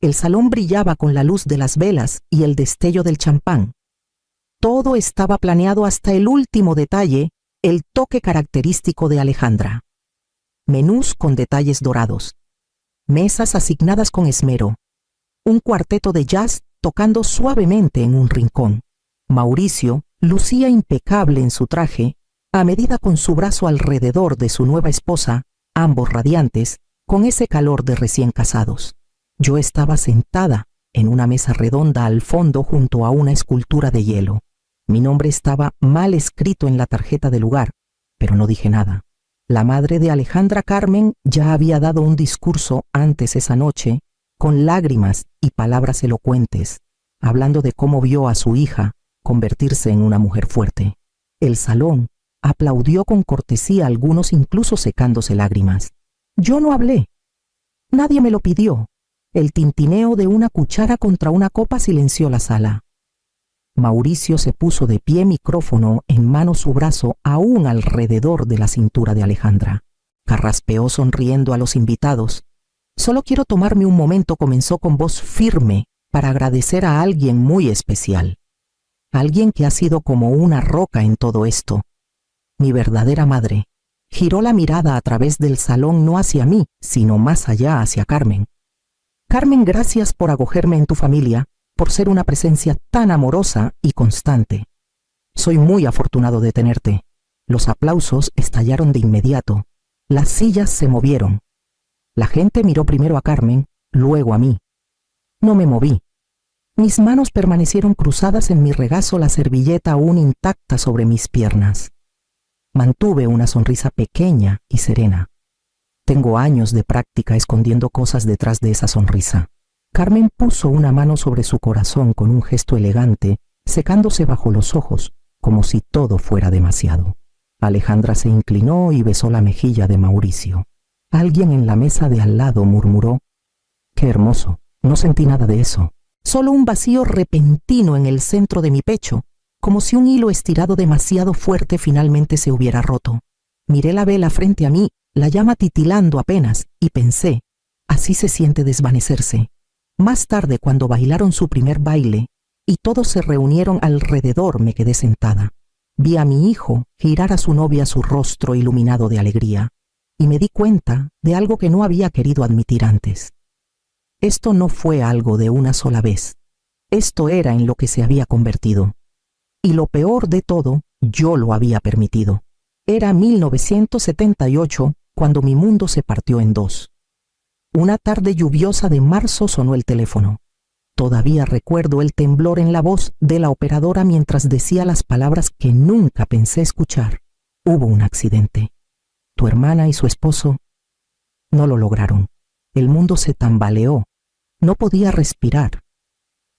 El salón brillaba con la luz de las velas y el destello del champán. Todo estaba planeado hasta el último detalle, el toque característico de Alejandra. Menús con detalles dorados, mesas asignadas con esmero, un cuarteto de jazz tocando suavemente en un rincón. Mauricio lucía impecable en su traje, a medida con su brazo alrededor de su nueva esposa, ambos radiantes, con ese calor de recién casados. Yo estaba sentada en una mesa redonda al fondo junto a una escultura de hielo. Mi nombre estaba mal escrito en la tarjeta del lugar, pero no dije nada. La madre de Alejandra, Carmen, ya había dado un discurso antes esa noche, con lágrimas y palabras elocuentes, hablando de cómo vio a su hija convertirse en una mujer fuerte. El salón aplaudió con cortesía, algunos incluso secándose lágrimas. Yo no hablé. Nadie me lo pidió. El tintineo de una cuchara contra una copa silenció la sala. Mauricio se puso de pie, micrófono en mano, su brazo aún alrededor de la cintura de Alejandra. Carraspeó sonriendo a los invitados. Solo quiero tomarme un momento, comenzó con voz firme, para agradecer a alguien muy especial. Alguien que ha sido como una roca en todo esto. Mi verdadera madre. Giró la mirada a través del salón, no hacia mí, sino más allá, hacia Carmen. Carmen, gracias por acogerme en tu familia, por ser una presencia tan amorosa y constante. Soy muy afortunado de tenerte. Los aplausos estallaron de inmediato. Las sillas se movieron. La gente miró primero a Carmen, luego a mí. No me moví. Mis manos permanecieron cruzadas en mi regazo, la servilleta aún intacta sobre mis piernas. Mantuve una sonrisa pequeña y serena. Tengo años de práctica escondiendo cosas detrás de esa sonrisa. Carmen puso una mano sobre su corazón con un gesto elegante, secándose bajo los ojos, como si todo fuera demasiado. Alejandra se inclinó y besó la mejilla de Mauricio. Alguien en la mesa de al lado murmuró: «Qué hermoso». No sentí nada de eso. Solo un vacío repentino en el centro de mi pecho, como si un hilo estirado demasiado fuerte finalmente se hubiera roto. Miré la vela frente a mí, la llama titilando apenas, y pensé: así se siente desvanecerse. Más tarde, cuando bailaron su primer baile y todos se reunieron alrededor, me quedé sentada. Vi a mi hijo girar a su novia su rostro iluminado de alegría, y me di cuenta de algo que no había querido admitir antes. Esto no fue algo de una sola vez. Esto era en lo que se había convertido. Y lo peor de todo, yo lo había permitido. Era 1978 cuando mi mundo se partió en dos. Una tarde lluviosa de marzo sonó el teléfono. Todavía recuerdo el temblor en la voz de la operadora mientras decía las palabras que nunca pensé escuchar. Hubo un accidente. Tu hermana y su esposo no lo lograron. El mundo se tambaleó. No podía respirar.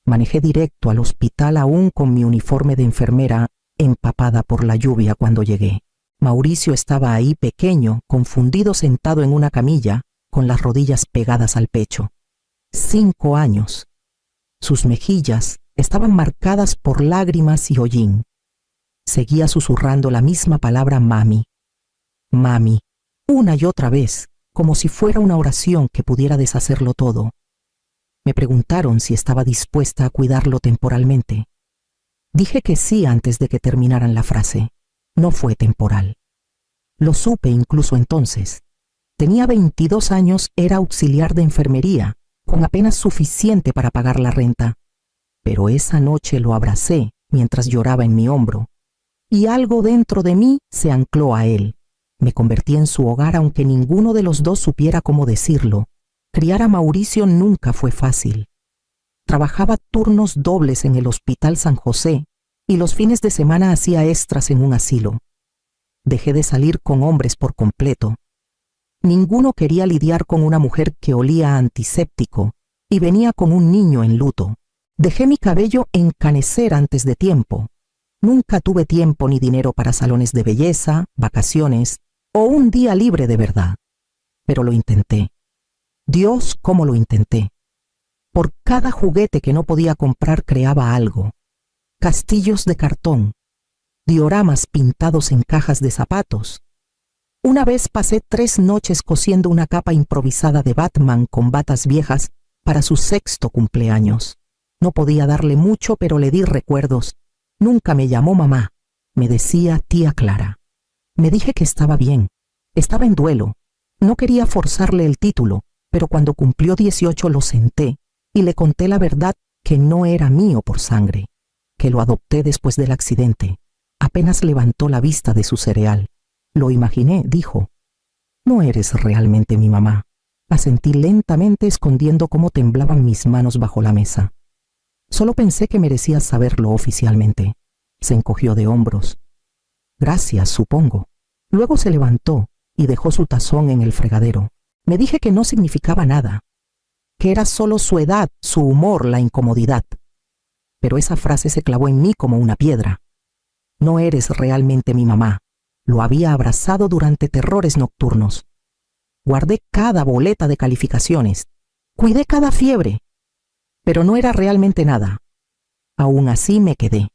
Manejé directo al hospital aún con mi uniforme de enfermera empapada por la lluvia cuando llegué. Mauricio estaba ahí, pequeño, confundido, sentado en una camilla, con las rodillas pegadas al pecho. 5 años. Sus mejillas estaban marcadas por lágrimas y hollín. Seguía susurrando la misma palabra mami. Mami, una y otra vez, como si fuera una oración que pudiera deshacerlo todo. Me preguntaron si estaba dispuesta a cuidarlo temporalmente. Dije que sí antes de que terminaran la frase. No fue temporal. Lo supe incluso entonces. Tenía 22 años, era auxiliar de enfermería, con apenas suficiente para pagar la renta. Pero esa noche lo abracé mientras lloraba en mi hombro, y algo dentro de mí se ancló a él. Me convertí en su hogar aunque ninguno de los dos supiera cómo decirlo. Criar a Mauricio nunca fue fácil. Trabajaba turnos dobles en el Hospital San José y los fines de semana hacía extras en un asilo. Dejé de salir con hombres por completo. Ninguno quería lidiar con una mujer que olía a antiséptico y venía con un niño en luto. Dejé mi cabello encanecer antes de tiempo. Nunca tuve tiempo ni dinero para salones de belleza, vacaciones o un día libre de verdad. Pero lo intenté. Dios, cómo lo intenté. Por cada juguete que no podía comprar creaba algo. Castillos de cartón, dioramas pintados en cajas de zapatos. Una vez pasé 3 noches cosiendo una capa improvisada de Batman con batas viejas para su 6º cumpleaños. No podía darle mucho, pero le di recuerdos. Nunca me llamó mamá, me decía tía Clara. Me dije que estaba bien, estaba en duelo. No quería forzarle el título, pero cuando cumplió 18 lo senté y le conté la verdad, que no era mío por sangre, que lo adopté después del accidente. Apenas levantó la vista de su cereal. Lo imaginé, dijo. No eres realmente mi mamá. Asentí lentamente, escondiendo cómo temblaban mis manos bajo la mesa. Solo pensé que merecías saberlo oficialmente. Se encogió de hombros. Gracias, supongo. Luego se levantó y dejó su tazón en el fregadero. Me dije que no significaba nada, que era solo su edad, su humor, la incomodidad. Pero esa frase se clavó en mí como una piedra. No eres realmente mi mamá. Lo había abrazado durante terrores nocturnos. Guardé cada boleta de calificaciones. Cuidé cada fiebre. Pero no era realmente nada. Aún así me quedé.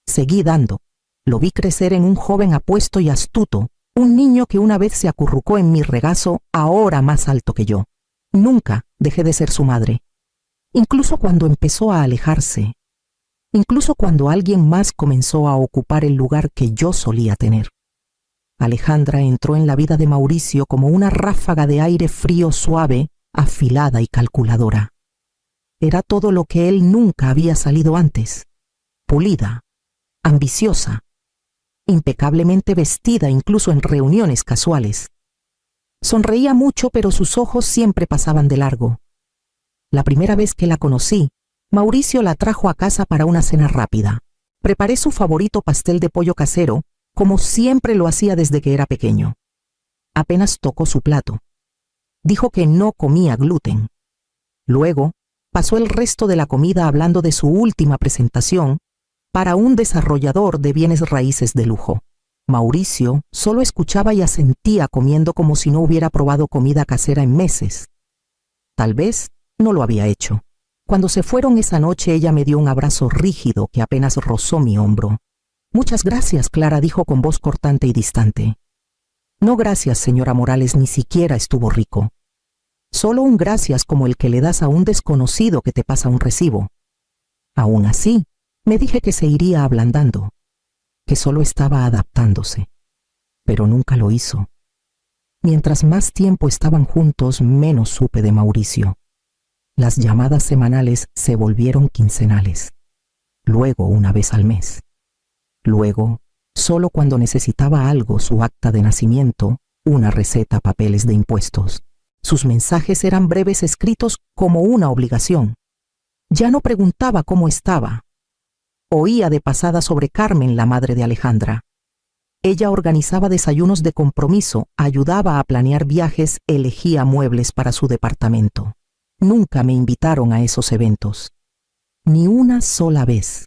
Seguí dando. Lo vi crecer en un joven apuesto y astuto, un niño que una vez se acurrucó en mi regazo, ahora más alto que yo. Nunca dejé de ser su madre. Incluso cuando empezó a alejarse. Incluso cuando alguien más comenzó a ocupar el lugar que yo solía tener. Alejandra entró en la vida de Mauricio como una ráfaga de aire frío, suave, afilada y calculadora. Era todo lo que él nunca había salido antes. Pulida, ambiciosa, impecablemente vestida incluso en reuniones casuales. Sonreía mucho, pero sus ojos siempre pasaban de largo. La primera vez que la conocí, Mauricio la trajo a casa para una cena rápida. Preparé su favorito pastel de pollo casero, como siempre lo hacía desde que era pequeño. Apenas tocó su plato. Dijo que no comía gluten. Luego, pasó el resto de la comida hablando de su última presentación para un desarrollador de bienes raíces de lujo. Mauricio solo escuchaba y asentía, comiendo como si no hubiera probado comida casera en meses. Tal vez no lo había hecho. Cuando se fueron esa noche, ella me dio un abrazo rígido que apenas rozó mi hombro. Muchas gracias, Clara, dijo con voz cortante y distante. No gracias, señora Morales, ni siquiera estuvo rico. Solo un gracias como el que le das a un desconocido que te pasa un recibo. Aún así, me dije que se iría ablandando, que solo estaba adaptándose, pero nunca lo hizo. Mientras más tiempo estaban juntos, menos supe de Mauricio. Las llamadas semanales se volvieron quincenales, luego una vez al mes. Luego, solo cuando necesitaba algo, su acta de nacimiento, una receta, papeles de impuestos. Sus mensajes eran breves, escritos como una obligación. Ya no preguntaba cómo estaba. Oía de pasada sobre Carmen, la madre de Alejandra. Ella organizaba desayunos de compromiso, ayudaba a planear viajes, elegía muebles para su departamento. Nunca me invitaron a esos eventos. Ni una sola vez.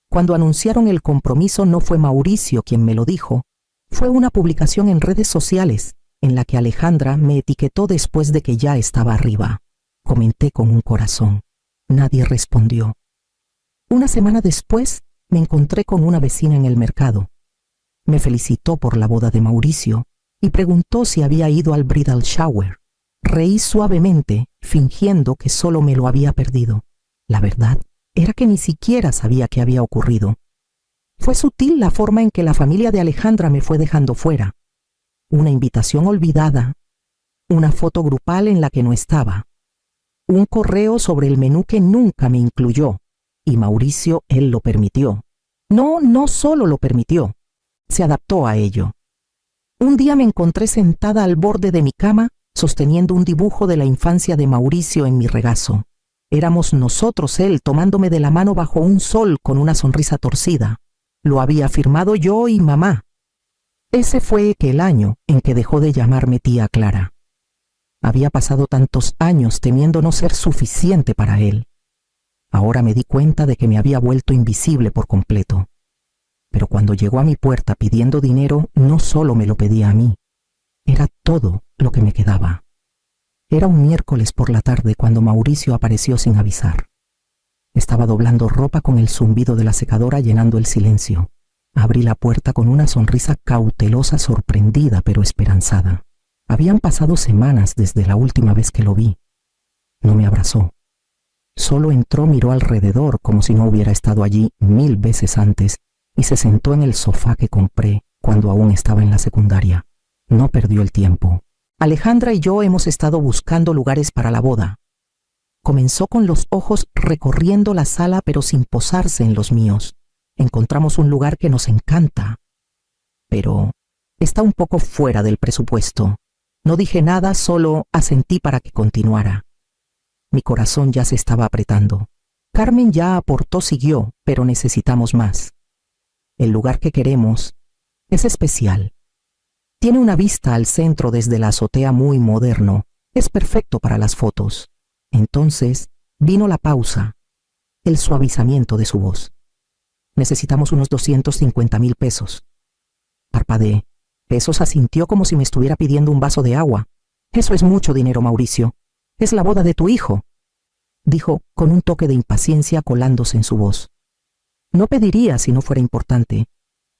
Cuando anunciaron el compromiso, no fue Mauricio quien me lo dijo. Fue una publicación en redes sociales en la que Alejandra me etiquetó después de que ya estaba arriba. Comenté con un corazón. Nadie respondió. Una semana después, me encontré con una vecina en el mercado. Me felicitó por la boda de Mauricio y preguntó si había ido al bridal shower. Reí suavemente, fingiendo que solo me lo había perdido. La verdad era que ni siquiera sabía qué había ocurrido. Fue sutil la forma en que la familia de Alejandra me fue dejando fuera. Una invitación olvidada, una foto grupal en la que no estaba, un correo sobre el menú que nunca me incluyó, y Mauricio, él lo permitió. No solo lo permitió, se adaptó a ello. Un día me encontré sentada al borde de mi cama, sosteniendo un dibujo de la infancia de Mauricio en mi regazo. Éramos nosotros, él tomándome de la mano bajo un sol con una sonrisa torcida. Lo había firmado yo y mamá. Ese fue el año en que dejó de llamarme tía Clara. Había pasado tantos años temiendo no ser suficiente para él. Ahora me di cuenta de que me había vuelto invisible por completo. Pero cuando llegó a mi puerta pidiendo dinero, no solo me lo pedía a mí. Era todo lo que me quedaba. Era un miércoles por la tarde cuando Mauricio apareció sin avisar. Estaba doblando ropa con el zumbido de la secadora llenando el silencio. Abrí la puerta con una sonrisa cautelosa, sorprendida pero esperanzada. Habían pasado semanas desde la última vez que lo vi. No me abrazó. Solo entró, miró alrededor como si no hubiera estado allí 1000 veces antes y se sentó en el sofá que compré cuando aún estaba en la secundaria. No perdió el tiempo. Alejandra y yo hemos estado buscando lugares para la boda. Comenzó con los ojos recorriendo la sala pero sin posarse en los míos. Encontramos un lugar que nos encanta, pero está un poco fuera del presupuesto. No dije nada, solo asentí para que continuara. Mi corazón ya se estaba apretando. Carmen ya aportó, siguió, pero necesitamos más. El lugar que queremos es especial. Tiene una vista al centro desde la azotea muy moderno. Es perfecto para las fotos. Entonces vino la pausa, el suavizamiento de su voz. Necesitamos unos 250,000 pesos. Parpadeé. Pesos, asintió como si me estuviera pidiendo un vaso de agua. Eso es mucho dinero, Mauricio. Es la boda de tu hijo, dijo con un toque de impaciencia colándose en su voz. No pediría si no fuera importante.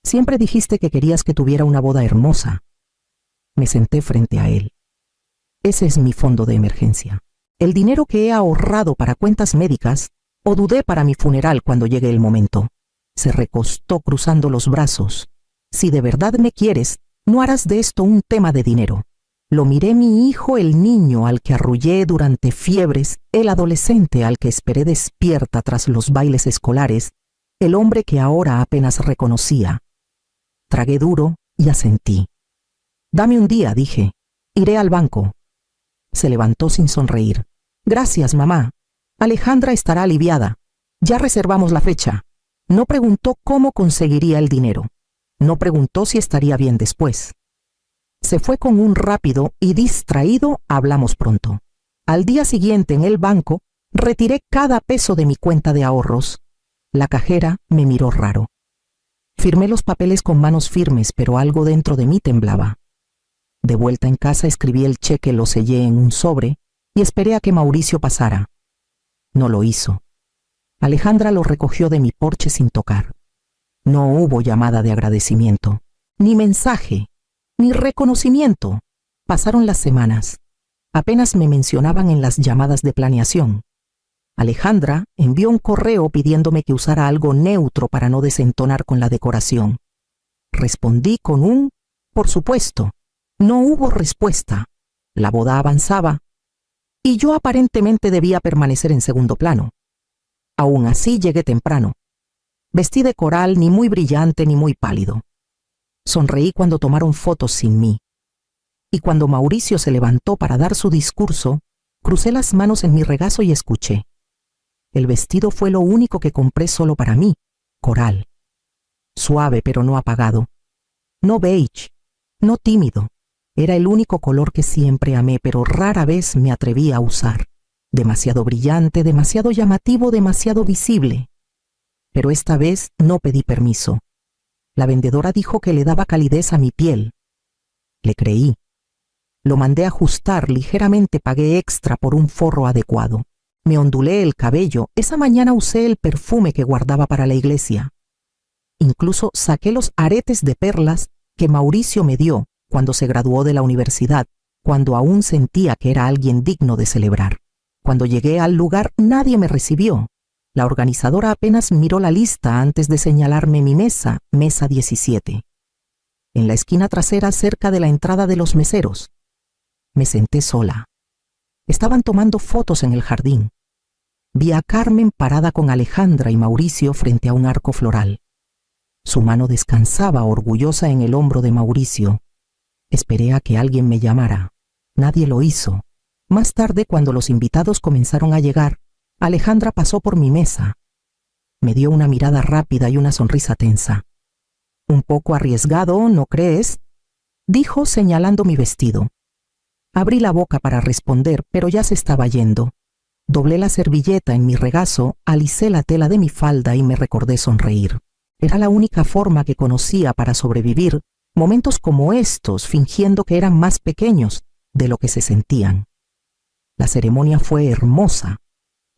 Siempre dijiste que querías que tuviera una boda hermosa. Me senté frente a él. Ese es mi fondo de emergencia. El dinero que he ahorrado para cuentas médicas, o dudé para mi funeral cuando llegue el momento. Se recostó cruzando los brazos. Si de verdad me quieres, no harás de esto un tema de dinero. Lo miré, mi hijo, el niño al que arrullé durante fiebres, el adolescente al que esperé despierta tras los bailes escolares, el hombre que ahora apenas reconocía. Tragué duro y asentí. Dame un día, dije. Iré al banco. Se levantó sin sonreír. Gracias, mamá. Alejandra estará aliviada. Ya reservamos la fecha. No preguntó cómo conseguiría el dinero. No preguntó si estaría bien después. Se fue con un rápido y distraído hablamos pronto. Al día siguiente en el banco, retiré cada peso de mi cuenta de ahorros. La cajera me miró raro. Firmé los papeles con manos firmes, pero algo dentro de mí temblaba. De vuelta en casa escribí el cheque, lo sellé en un sobre y esperé a que Mauricio pasara. No lo hizo. Alejandra lo recogió de mi porche sin tocar. No hubo llamada de agradecimiento, ni mensaje, ni reconocimiento. Pasaron las semanas. Apenas me mencionaban en las llamadas de planeación. Alejandra envió un correo pidiéndome que usara algo neutro para no desentonar con la decoración. Respondí con un por supuesto. No hubo respuesta. La boda avanzaba y yo aparentemente debía permanecer en segundo plano. Aún así llegué temprano. Vestí de coral, ni muy brillante ni muy pálido. Sonreí cuando tomaron fotos sin mí. Y cuando Mauricio se levantó para dar su discurso, crucé las manos en mi regazo y escuché. El vestido fue lo único que compré solo para mí, coral. Suave pero no apagado. No beige, no tímido. Era el único color que siempre amé, pero rara vez me atreví a usar. Demasiado brillante, demasiado llamativo, demasiado visible. Pero esta vez no pedí permiso. La vendedora dijo que le daba calidez a mi piel. Le creí. Lo mandé a ajustar ligeramente, pagué extra por un forro adecuado. Me ondulé el cabello. Esa mañana usé el perfume que guardaba para la iglesia. Incluso saqué los aretes de perlas que Mauricio me dio cuando se graduó de la universidad, cuando aún sentía que era alguien digno de celebrar. Cuando llegué al lugar, nadie me recibió. La organizadora apenas miró la lista antes de señalarme mi mesa, mesa 17. En la esquina trasera, cerca de la entrada de los meseros. Me senté sola. Estaban tomando fotos en el jardín. Vi a Carmen parada con Alejandra y Mauricio frente a un arco floral. Su mano descansaba orgullosa en el hombro de Mauricio. Esperé a que alguien me llamara. Nadie lo hizo. Más tarde, cuando los invitados comenzaron a llegar, Alejandra pasó por mi mesa. Me dio una mirada rápida y una sonrisa tensa. «Un poco arriesgado, ¿no crees?», dijo señalando mi vestido. Abrí la boca para responder, pero ya se estaba yendo. Doblé la servilleta en mi regazo, alisé la tela de mi falda y me recordé sonreír. Era la única forma que conocía para sobrevivir momentos como estos, fingiendo que eran más pequeños de lo que se sentían. La ceremonia fue hermosa.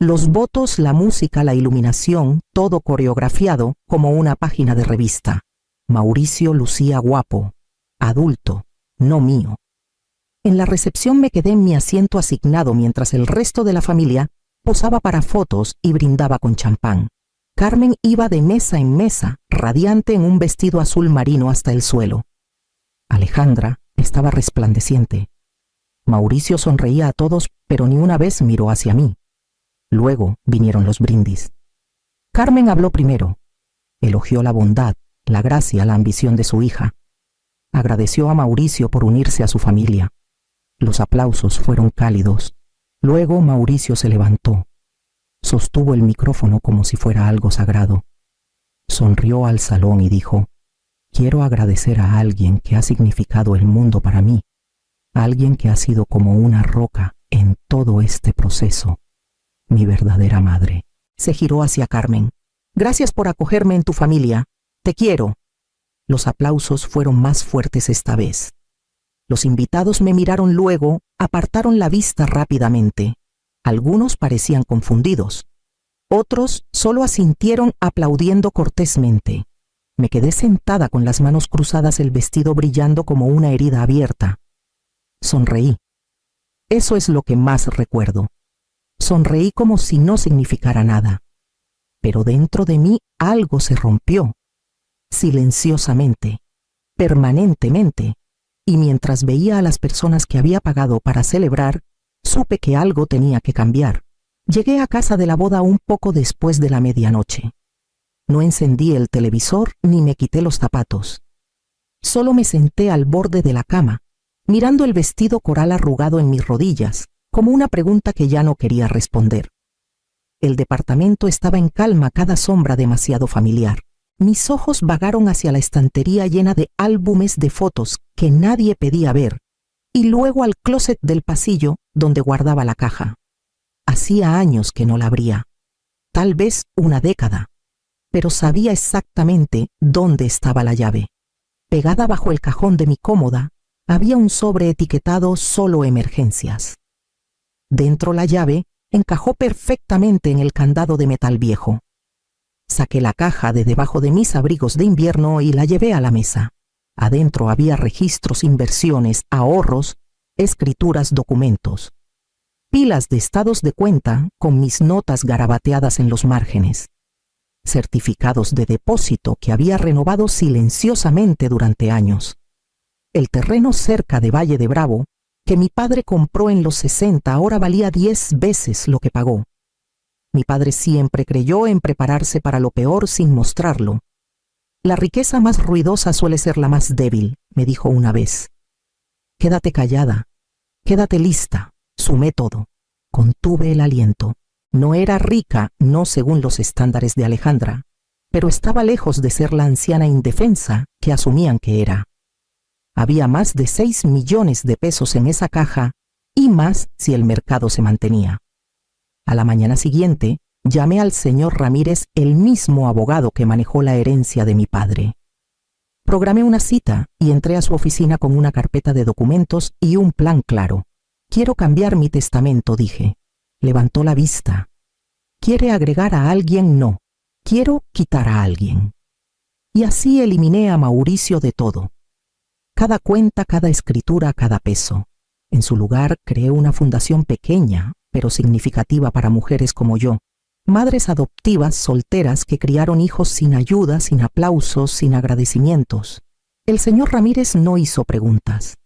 Los votos, la música, la iluminación, todo coreografiado como una página de revista. Mauricio lucía guapo, adulto, no mío. En la recepción me quedé en mi asiento asignado mientras el resto de la familia posaba para fotos y brindaba con champán. Carmen iba de mesa en mesa, radiante en un vestido azul marino hasta el suelo. Alejandra estaba resplandeciente. Mauricio sonreía a todos, pero ni una vez miró hacia mí. Luego vinieron los brindis. Carmen habló primero. Elogió la bondad, la gracia, la ambición de su hija. Agradeció a Mauricio por unirse a su familia. Los aplausos fueron cálidos. Luego Mauricio se levantó. Sostuvo el micrófono como si fuera algo sagrado. Sonrió al salón y dijo: «Quiero agradecer a alguien que ha significado el mundo para mí, alguien que ha sido como una roca en todo este proceso, mi verdadera madre». Se giró hacia Carmen. «Gracias por acogerme en tu familia. Te quiero». Los aplausos fueron más fuertes esta vez. Los invitados me miraron luego, apartaron la vista rápidamente. Algunos parecían confundidos. Otros solo asintieron aplaudiendo cortésmente. Me quedé sentada con las manos cruzadas, el vestido brillando como una herida abierta. Sonreí. Eso es lo que más recuerdo. Sonreí como si no significara nada. Pero dentro de mí algo se rompió. Silenciosamente, permanentemente, y mientras veía a las personas que había pagado para celebrar, supe que algo tenía que cambiar. Llegué a casa de la boda un poco después de la medianoche. No encendí el televisor ni me quité los zapatos. Solo me senté al borde de la cama, mirando el vestido coral arrugado en mis rodillas, como una pregunta que ya no quería responder. El departamento estaba en calma, cada sombra demasiado familiar. Mis ojos vagaron hacia la estantería llena de álbumes de fotos que nadie pedía ver, y luego al closet del pasillo donde guardaba la caja. Hacía años que no la abría, tal vez una década, pero sabía exactamente dónde estaba la llave. Pegada bajo el cajón de mi cómoda, había un sobre etiquetado «Solo emergencias». Dentro la llave encajó perfectamente en el candado de metal viejo. Saqué la caja de debajo de mis abrigos de invierno y la llevé a la mesa. Adentro había registros, inversiones, ahorros, escrituras, documentos. Pilas de estados de cuenta con mis notas garabateadas en los márgenes. Certificados de depósito que había renovado silenciosamente durante años. El terreno cerca de Valle de Bravo, que mi padre compró en los 60, ahora valía 10 veces lo que pagó. Mi padre siempre creyó en prepararse para lo peor sin mostrarlo. La riqueza más ruidosa suele ser la más débil, me dijo una vez. Quédate callada, quédate lista, su método. Contuve el aliento. No era rica, no según los estándares de Alejandra, pero estaba lejos de ser la anciana indefensa que asumían que era. Había más de 6 millones de pesos en esa caja y más si el mercado se mantenía. A la mañana siguiente, llamé al señor Ramírez, el mismo abogado que manejó la herencia de mi padre. Programé una cita y entré a su oficina con una carpeta de documentos y un plan claro. «Quiero cambiar mi testamento», dije. Levantó la vista. «¿Quiere agregar a alguien?» «No. Quiero quitar a alguien». Y así eliminé a Mauricio de todo. Cada cuenta, cada escritura, cada peso. En su lugar creé una fundación pequeña, pero significativa para mujeres como yo, madres adoptivas solteras que criaron hijos sin ayuda, sin aplausos, sin agradecimientos. El señor Ramírez no hizo preguntas.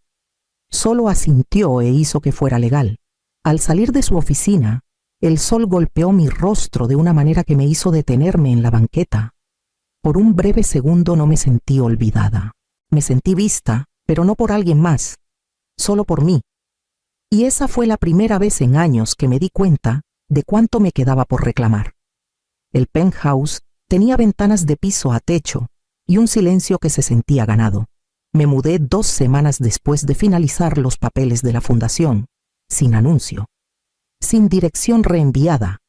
Solo asintió e hizo que fuera legal. Al salir de su oficina, el sol golpeó mi rostro de una manera que me hizo detenerme en la banqueta. Por un breve segundo no me sentí olvidada. Me sentí vista, pero no por alguien más, solo por mí. Y esa fue la primera vez en años que me di cuenta de cuánto me quedaba por reclamar. El penthouse tenía ventanas de piso a techo y un silencio que se sentía ganado. Me mudé 2 semanas después de finalizar los papeles de la fundación, sin anuncio, sin dirección reenviada.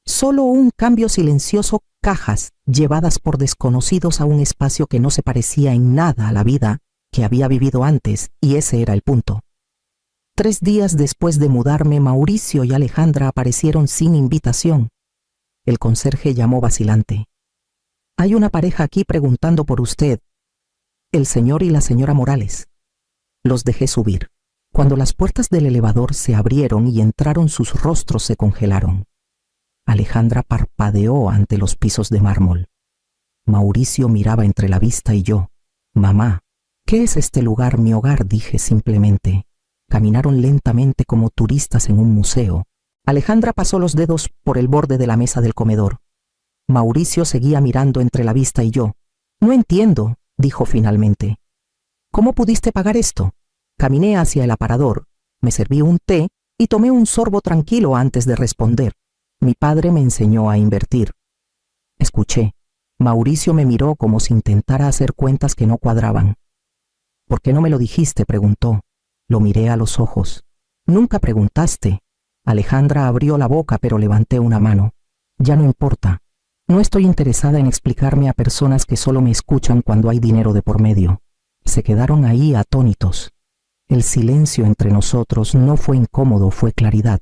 Solo un cambio silencioso, cajas llevadas por desconocidos a un espacio que no se parecía en nada a la vida que había vivido antes, y ese era el punto. 3 días después de mudarme, Mauricio y Alejandra aparecieron sin invitación. El conserje llamó vacilante. «Hay una pareja aquí preguntando por usted. El señor y la señora Morales». Los dejé subir. Cuando las puertas del elevador se abrieron y entraron, sus rostros se congelaron. Alejandra parpadeó ante los pisos de mármol. Mauricio miraba entre la vista y yo. «Mamá, ¿qué es este lugar? Mi hogar», dije simplemente. Caminaron lentamente como turistas en un museo. Alejandra pasó los dedos por el borde de la mesa del comedor. Mauricio seguía mirando entre la vista y yo. «No entiendo», dijo finalmente. «¿Cómo pudiste pagar esto?» Caminé hacia el aparador, me serví un té y tomé un sorbo tranquilo antes de responder. Mi padre me enseñó a invertir. Escuché. Mauricio me miró como si intentara hacer cuentas que no cuadraban. «¿Por qué no me lo dijiste?», preguntó. Lo miré a los ojos. «Nunca preguntaste». Alejandra abrió la boca, pero levanté una mano. «Ya no importa. No estoy interesada en explicarme a personas que solo me escuchan cuando hay dinero de por medio». Se quedaron ahí atónitos. El silencio entre nosotros no fue incómodo, fue claridad.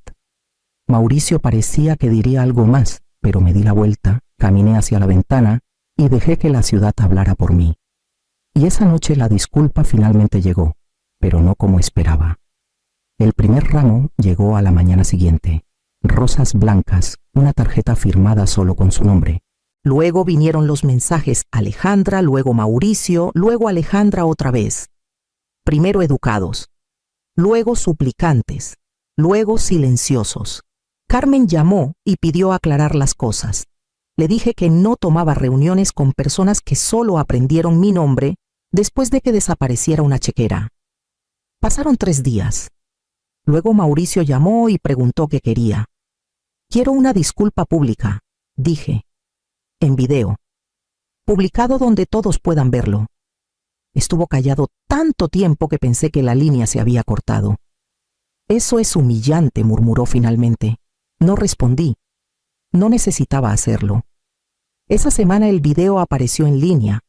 Mauricio parecía que diría algo más, pero me di la vuelta, caminé hacia la ventana y dejé que la ciudad hablara por mí. Y esa noche la disculpa finalmente llegó, pero no como esperaba. El primer ramo llegó a la mañana siguiente. Rosas blancas, una tarjeta firmada solo con su nombre. Luego vinieron los mensajes: Alejandra, luego Mauricio, luego Alejandra otra vez. Primero educados, luego suplicantes, luego silenciosos. Carmen llamó y pidió aclarar las cosas. Le dije que no tomaba reuniones con personas que solo aprendieron mi nombre después de que desapareciera una chequera. Pasaron 3 días. Luego Mauricio llamó y preguntó qué quería. «Quiero una disculpa pública», dije, «en video, publicado donde todos puedan verlo». Estuvo callado tanto tiempo que pensé que la línea se había cortado. «Eso es humillante», murmuró finalmente. No respondí. No necesitaba hacerlo. Esa semana el video apareció en línea.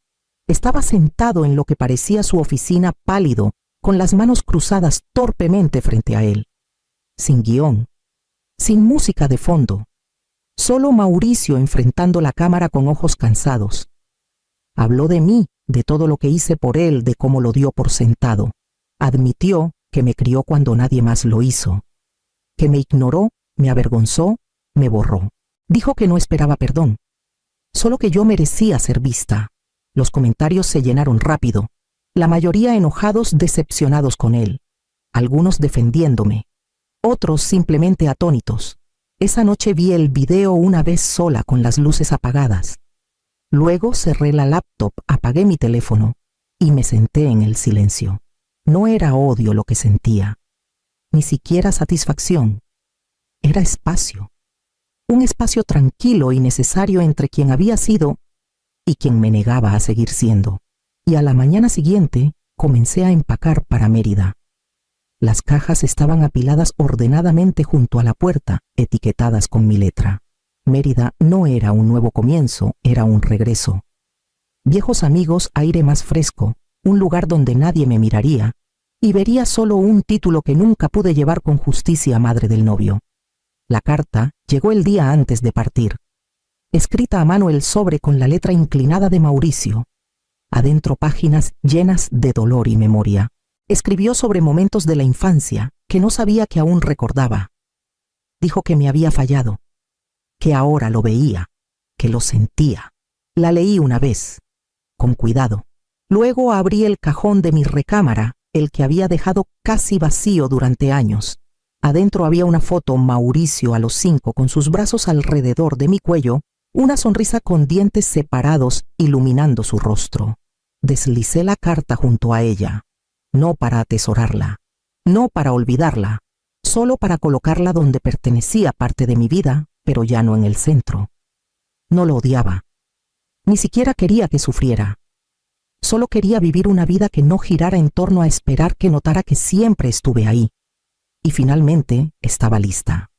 Estaba sentado en lo que parecía su oficina, pálido, con las manos cruzadas torpemente frente a él. Sin guión, sin música de fondo. Solo Mauricio enfrentando la cámara con ojos cansados. Habló de mí, de todo lo que hice por él, de cómo lo dio por sentado. Admitió que me crió cuando nadie más lo hizo, que me ignoró, me avergonzó, me borró. Dijo que no esperaba perdón, solo que yo merecía ser vista. Los comentarios se llenaron rápido, la mayoría enojados, decepcionados con él, algunos defendiéndome, otros simplemente atónitos. Esa noche vi el video una vez sola con las luces apagadas. Luego cerré la laptop, apagué mi teléfono y me senté en el silencio. No era odio lo que sentía, ni siquiera satisfacción. Era espacio. Un espacio tranquilo y necesario entre quien había sido y quien me negaba a seguir siendo. Y a la mañana siguiente comencé a empacar para Mérida. Las cajas estaban apiladas ordenadamente junto a la puerta, etiquetadas con mi letra. Mérida no era un nuevo comienzo, era un regreso. Viejos amigos, aire más fresco, un lugar donde nadie me miraría, y vería solo un título que nunca pude llevar con justicia: madre del novio. La carta llegó el día antes de partir. Escrita a mano, el sobre con la letra inclinada de Mauricio. Adentro páginas llenas de dolor y memoria. Escribió sobre momentos de la infancia que no sabía que aún recordaba. Dijo que me había fallado, que ahora lo veía, que lo sentía. La leí una vez, con cuidado. Luego abrí el cajón de mi recámara, el que había dejado casi vacío durante años. Adentro había una foto: Mauricio a los 5 con sus brazos alrededor de mi cuello, una sonrisa con dientes separados iluminando su rostro. Deslicé la carta junto a ella, no para atesorarla, no para olvidarla, solo para colocarla donde pertenecía, parte de mi vida, pero ya no en el centro. No lo odiaba, ni siquiera quería que sufriera. Solo quería vivir una vida que no girara en torno a esperar que notara que siempre estuve ahí. Y finalmente estaba lista.